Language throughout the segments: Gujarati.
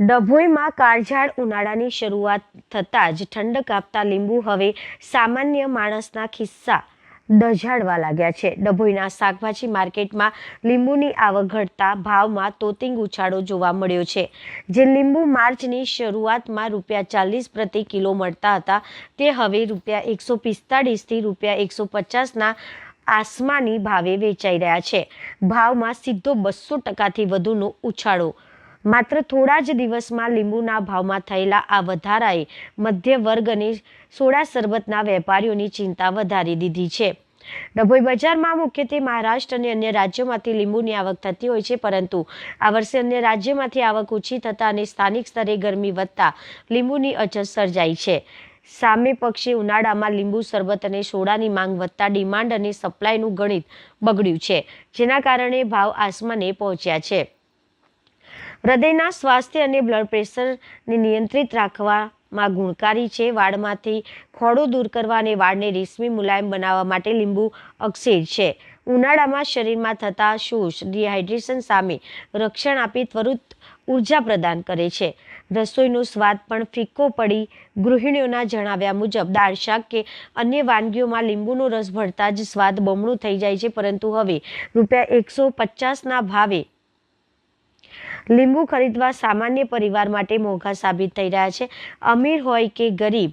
ડભોઈમાં કાળઝાળ ઉનાળાની શરૂઆત થતાં જ ઠંડક આપતા લીંબુ હવે સામાન્ય માણસના ખિસ્સા દઝાડવા લાગ્યા છે। ડભોઈના શાકભાજી માર્કેટમાં લીંબુની આવક ઘટતા ભાવમાં તોતિંગ ઉછાળો જોવા મળ્યો છે। જે લીંબુ માર્ચની શરૂઆતમાં ₹40 પ્રતિ કિલો મળતા હતા તે હવે ₹145 થી ₹150ના આસમાની ભાવે વેચાઈ રહ્યા છે। ભાવમાં સીધો 200%થી વધુનો ઉછાળો। માત્ર થોડા જ દિવસમાં લીંબુના ભાવમાં થયેલા આ વધારાએ મધ્ય વર્ગ અને સોડા શરબતના વેપારીઓની ચિંતા વધારી દીધી છે। ડભોઈ બજારમાં મુખ્યત્વે મહારાષ્ટ્ર અને અન્ય રાજ્યોમાંથી લીંબુની આવક થતી હોય છે, પરંતુ આ વર્ષે અન્ય રાજ્યોમાંથી આવક ઓછી થતાં અને સ્થાનિક સ્તરે ગરમી વધતા લીંબુની અછત સર્જાઈ છે। સામે પક્ષે ઉનાળામાં લીંબુ શરબત અને સોડાની માંગ વધતા ડિમાન્ડ અને સપ્લાયનું ગણિત બગડ્યું છે, જેના કારણે ભાવ આસમાને પહોંચ્યા છે। હૃદયના સ્વાસ્થ્ય અને બ્લડ પ્રેશરને નિયંત્રિત રાખવામાં ગુણકારી છે। વાળમાંથી ખોડો દૂર કરવા અને વાળને રેશમી મુલાયમ બનાવવા માટે લીંબુ અક્સેર છે। ઉનાળામાં શરીરમાં થતા શોષ ડિહાઇડ્રેશન સામે રક્ષણ આપી ત્વરિત ઉર્જા પ્રદાન કરે છે। રસોઈનો સ્વાદ પણ ફીકો પડી ગૃહિણીઓના જણાવ્યા મુજબ દાળ શાક કે અન્ય વાનગીઓમાં લીંબુનો રસ ભળતા જ સ્વાદ બમણું થઈ જાય છે, પરંતુ હવે ₹150ના ભાવે લીંબુ ખરીદવા સામાન્ય પરિવાર માટે મોંઘા સાબિત થઈ રહ્યા છે। અમીર હોય કે ગરીબ,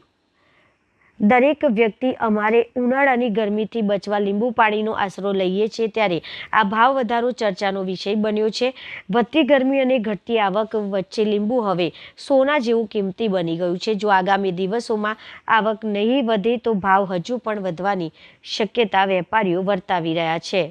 દરેક વ્યક્તિ અમારે ઉનાળાની ગરમીથી બચવા લીંબુ પાણીનો આશરો લઈએ છીએ, ત્યારે આ ભાવ વધારો ચર્ચાનો વિષય બન્યો છે। વધતી ગરમી અને ઘટતી આવક વચ્ચે લીંબુ હવે સોના જેવું કિંમતી બની ગયું છે। જો આગામી દિવસોમાં આવક નહીં વધે તો ભાવ હજુ પણ વધવાની શક્યતા વેપારીઓ વર્તાવી રહ્યા છે।